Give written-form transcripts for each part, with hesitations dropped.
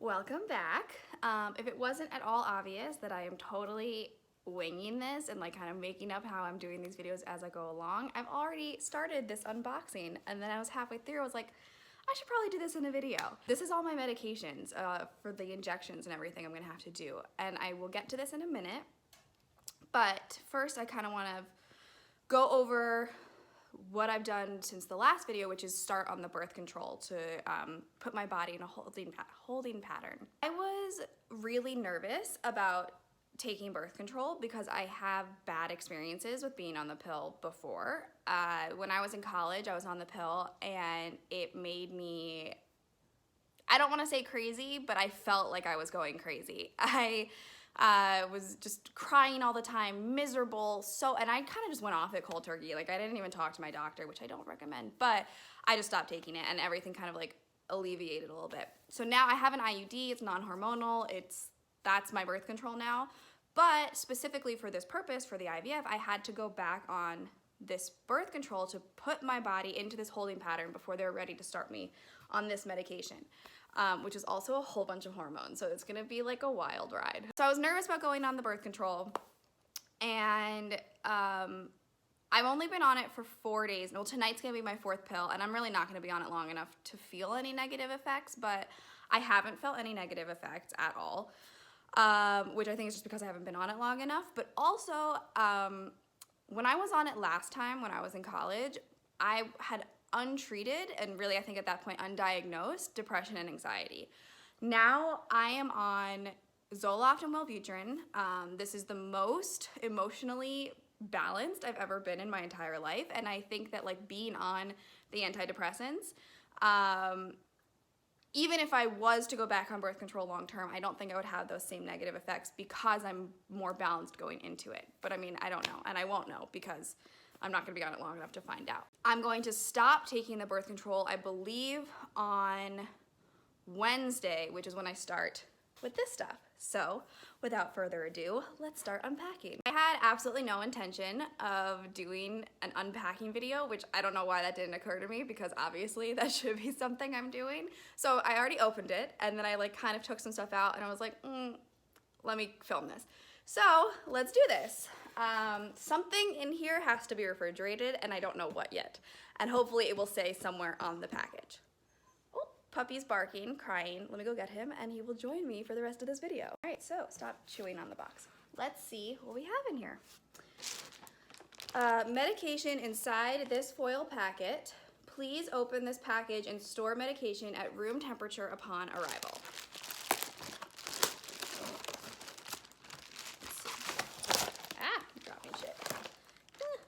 Welcome back. If it wasn't at all obvious that I am totally winging this and like kind of making up how I'm doing these videos as I go along, I've already started this unboxing and then I was halfway through, I was like, I should probably do this in a video. This is all my medications for the injections and everything I'm gonna have to do, and I will get to this in a minute. But first I kind of want to go over what I've done since the last video, which is start on the birth control to put my body in a holding pattern. I was really nervous about taking birth control because I have bad experiences with being on the pill before. When I was in college, I was on the pill and it made me, I don't want to say crazy, but I felt like I was going crazy. I was just crying all the time, miserable, and I kind of just went off it cold turkey. Like, I didn't even talk to my doctor, which I don't recommend, but I just stopped taking it and everything kind of like alleviated a little bit. So now I have an IUD, it's non-hormonal, that's my birth control now. But specifically for this purpose, for the IVF, I had to go back on this birth control to put my body into this holding pattern before they're ready to start me on this medication. Which is also a whole bunch of hormones, so it's gonna be like a wild ride. So I was nervous about going on the birth control, and I've only been on it for 4 days. Well, tonight's gonna be my 4th pill, and I'm really not gonna be on it long enough to feel any negative effects, but I haven't felt any negative effects at all, which I think is just because I haven't been on it long enough. But also, when I was on it last time, when I was in college, I had untreated and really I think at that point undiagnosed depression and anxiety. Now I am on Zoloft and Wellbutrin. This is the most emotionally balanced I've ever been in my entire life, and I think that like being on the antidepressants, even if I was to go back on birth control long term, I don't think I would have those same negative effects because I'm more balanced going into it. But I mean, I don't know, and I won't know because I'm not gonna be on it long enough to find out. I'm going to stop taking the birth control, I believe, on Wednesday, which is when I start with this stuff. So without further ado, let's start unpacking. I had absolutely no intention of doing an unpacking video, which I don't know why that didn't occur to me because obviously that should be something I'm doing. So I already opened it and then I like kind of took some stuff out and I was like, let me film this. So let's do this. Something in here has to be refrigerated and I don't know what yet. And hopefully it will say somewhere on the package. Oh, puppy's barking, crying. Let me go get him and he will join me for the rest of this video. All right, so stop chewing on the box. Let's see what we have in here. Medication inside this foil packet. Please open this package and store medication at room temperature upon arrival.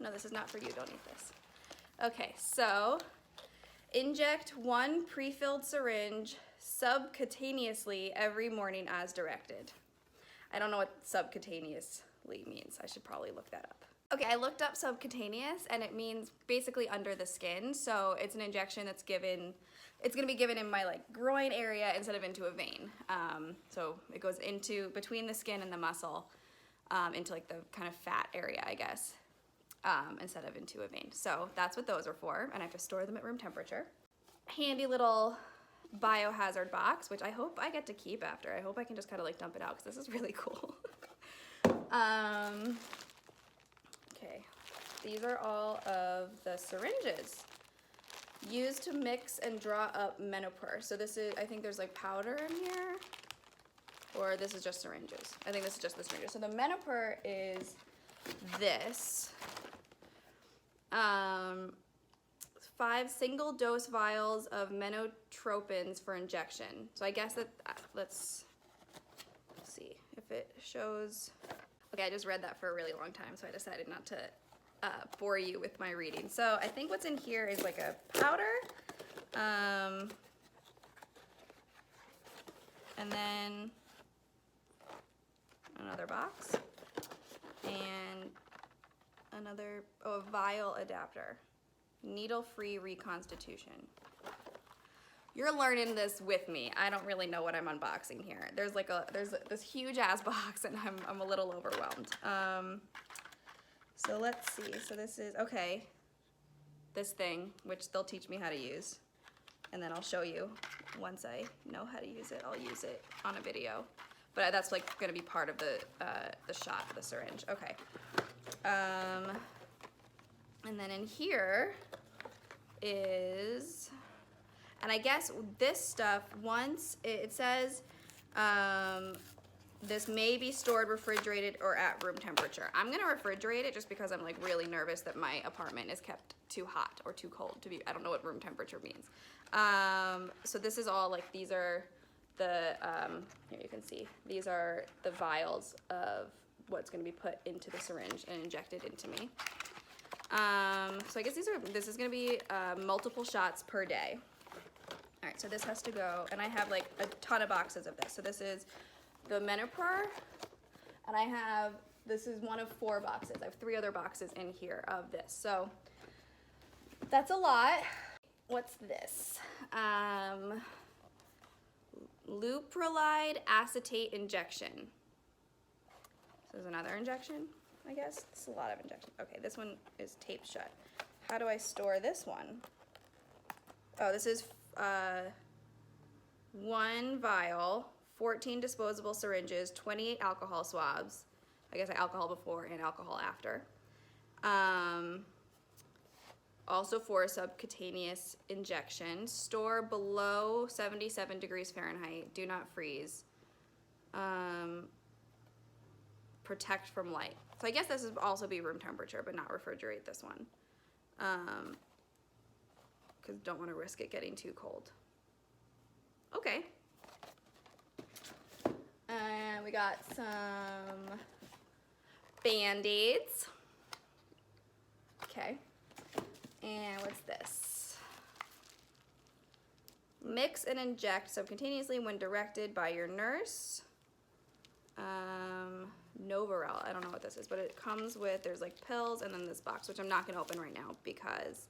No, this is not for you, don't eat this. Okay, so inject 1 pre-filled syringe subcutaneously every morning as directed. I don't know what subcutaneously means. I should probably look that up. Okay, I looked up subcutaneous and it means basically under the skin. So it's an injection that's given, it's gonna be given in my like groin area instead of into a vein. So it goes into between the skin and the muscle into like the kind of fat area, I guess. Instead of into a vein. So that's what those are for, and I have to store them at room temperature. Handy little biohazard box, which I hope I get to keep after. I hope I can just kind of like dump it out because this is really cool. Okay, these are all of the syringes used to mix and draw up menopur. So this is, I think there's like powder in here, or this is just syringes. I think this is just the syringes. So the menopur is this. 5 single dose vials of menotropins for injection. So I guess that, let's see if it shows. Okay, I just read that for a really long time, so I decided not to bore you with my reading. So I think what's in here is like a powder, and then another box, and another, a vial adapter. Needle-free reconstitution. You're learning this with me. I don't really know what I'm unboxing here. There's this huge ass box and I'm a little overwhelmed. So let's see. So this is, okay, this thing, which they'll teach me how to use. and then I'll show you once I know how to use it. I'll use it on a video, but that's like gonna be part of the shot, the syringe. Okay. And then in here is, and I guess this stuff, once it says this may be stored, refrigerated, or at room temperature. I'm gonna refrigerate it just because I'm like really nervous that my apartment is kept too hot or too cold to be, I don't know what room temperature means. So this is all like, these are the, here you can see, these are the vials of what's gonna be put into the syringe and injected into me. So I guess this is gonna be multiple shots per day. All right, so this has to go, and I have like a ton of boxes of this. So this is the Menopur, and this is one of 4 boxes. I have 3 other boxes in here of this. So that's a lot. What's this? Leuprolide acetate injection. So there's another injection, I guess. It's a lot of injection. Okay, this one is taped shut. How do I store this one? Oh, this is 1 vial, 14 disposable syringes, 28 alcohol swabs. I guess alcohol before and alcohol after. Also 4 subcutaneous injections. Store below 77 degrees Fahrenheit. Do not freeze. Protect from light. So I guess this would also be room temperature, but not refrigerate this one. Because don't want to risk it getting too cold. Okay. And we got some Band-Aids. Okay. And what's this? Mix and inject subcutaneously when directed by your nurse. Novarel, I don't know what this is, but it comes with, there's like pills and then this box, which I'm not gonna open right now because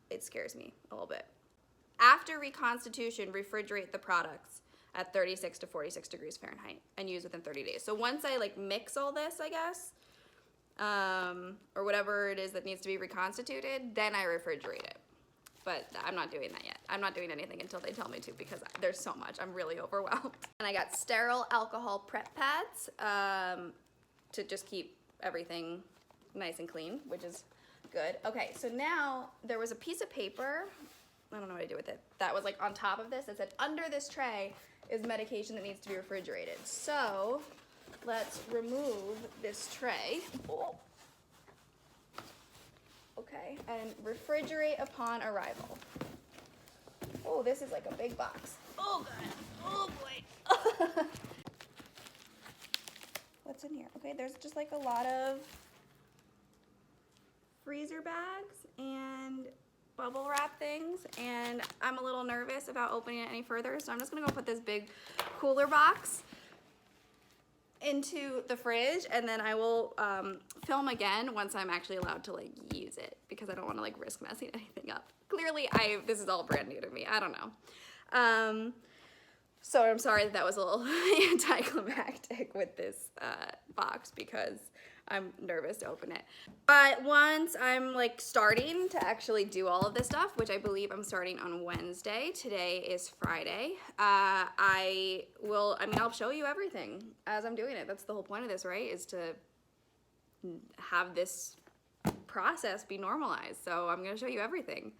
it scares me a little bit. After reconstitution, refrigerate the products at 36 to 46 degrees Fahrenheit and use within 30 days. So once I like mix all this, I guess, or whatever it is that needs to be reconstituted, then I refrigerate it. But I'm not doing that yet. I'm not doing anything until they tell me to because there's so much. I'm really overwhelmed. And I got sterile alcohol prep pads to just keep everything nice and clean, which is good. Okay, so now there was a piece of paper, I don't know what to do with it, that was like on top of this that said under this tray is medication that needs to be refrigerated. So let's remove this tray. Oh. Okay, and refrigerate upon arrival. Oh, this is like a big box. Oh god, oh boy. What's in here? Okay, there's just like a lot of freezer bags and bubble wrap things, and I'm a little nervous about opening it any further, so I'm just gonna go put this big cooler box into the fridge, and then I will film again once I'm actually allowed to like use it, because I don't want to like risk messing anything up. Clearly this is all brand new to me. I don't know. So I'm sorry that was a little anticlimactic with this box because I'm nervous to open it. But once I'm like starting to actually do all of this stuff, which I believe I'm starting on Wednesday, today is Friday, I'll show you everything as I'm doing it. That's the whole point of this, right? Is to have this process be normalized. So I'm gonna show you everything.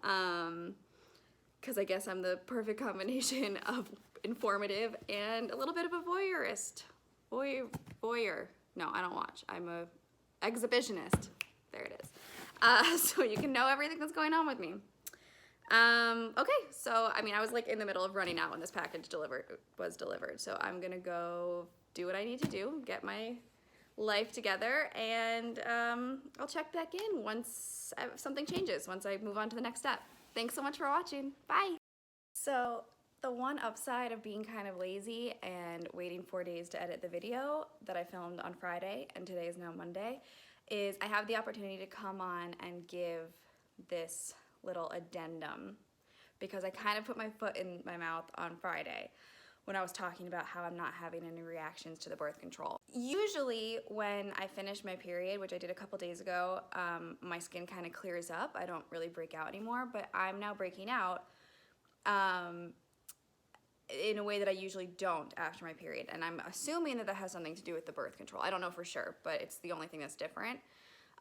Because I guess I'm the perfect combination of informative and a little bit of a voyeurist. Voyeur. No, I don't watch. I'm a exhibitionist. There it is. So you can know everything that's going on with me. Okay, so I mean, I was like in the middle of running out when this package was delivered. So I'm gonna go do what I need to do, get my life together, and I'll check back in once something changes, once I move on to the next step. Thanks so much for watching. Bye. So the one upside of being kind of lazy and waiting 4 days to edit the video that I filmed on Friday, and today is now Monday, is I have the opportunity to come on and give this little addendum, because I kind of put my foot in my mouth on Friday when I was talking about how I'm not having any reactions to the birth control. Usually when I finish my period, which I did a couple days ago, my skin kind of clears up. I don't really break out anymore, but I'm now breaking out in a way that I usually don't after my period. And I'm assuming that that has something to do with the birth control. I don't know for sure, but it's the only thing that's different.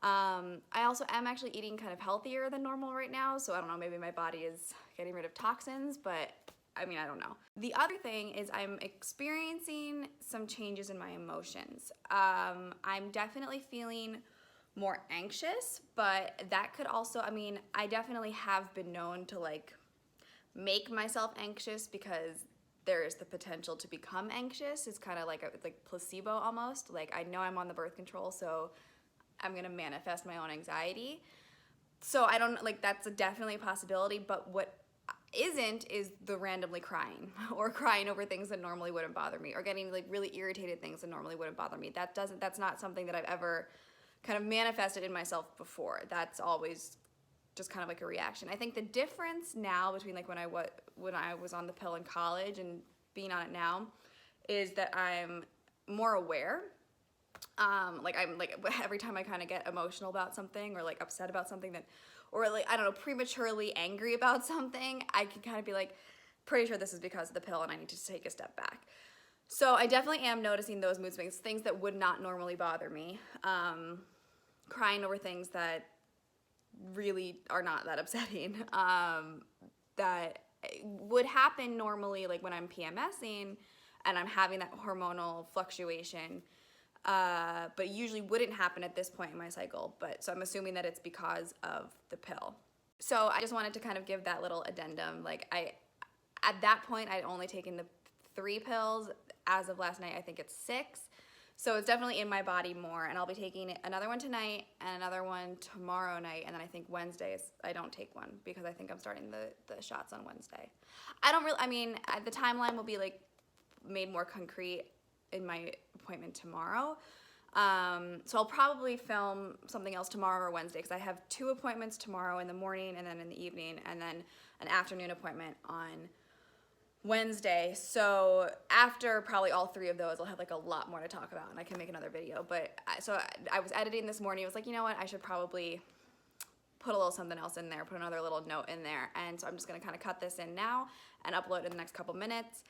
I also am actually eating kind of healthier than normal right now, so I don't know, maybe my body is getting rid of toxins, but I mean, I don't know. The other thing is I'm experiencing some changes in my emotions. I'm definitely feeling more anxious, but that could also, I mean, I definitely have been known to like make myself anxious because there is the potential to become anxious. It's kind of like placebo almost. Like I know I'm on the birth control, so I'm gonna manifest my own anxiety. So I don't, like, that's definitely a possibility, but what isn't is the randomly crying or crying over things that normally wouldn't bother me or getting like really irritated things that normally wouldn't bother me. That's not something that I've ever kind of manifested in myself before. That's always just kind of like a reaction. I think the difference now between like when I was on the pill in college and being on it now is that I'm more aware. Like I'm like every time I kind of get emotional about something or like upset about something that, or like, I don't know, prematurely angry about something, I can kind of be like, pretty sure this is because of the pill and I need to take a step back. So I definitely am noticing those mood swings, things that would not normally bother me. Crying over things that really are not that upsetting, that would happen normally like when I'm PMSing and I'm having that hormonal fluctuation, but usually wouldn't happen at this point in my cycle. But so I'm assuming that it's because of the pill. So I just wanted to kind of give that little addendum. Like at that point, I'd only taken the 3 pills. As of last night, I think it's 6. So it's definitely in my body more, and I'll be taking another one tonight and another one tomorrow night, and then I think Wednesdays I don't take one because I think I'm starting the shots on Wednesday. I mean, the timeline will be like made more concrete in my appointment tomorrow. So I'll probably film something else tomorrow or Wednesday because I have 2 appointments tomorrow in the morning and then in the evening, and then an afternoon appointment on Wednesday. So after probably all 3 of those, I'll have like a lot more to talk about and I can make another video. But so I was editing this morning. I was like, you know what? I should probably put a little something else in there, put another little note in there. And so I'm just gonna kind of cut this in now and upload it in the next couple minutes.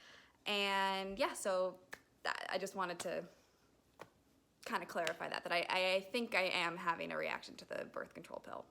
And yeah, so I just wanted to kind of clarify that I think I am having a reaction to the birth control pill.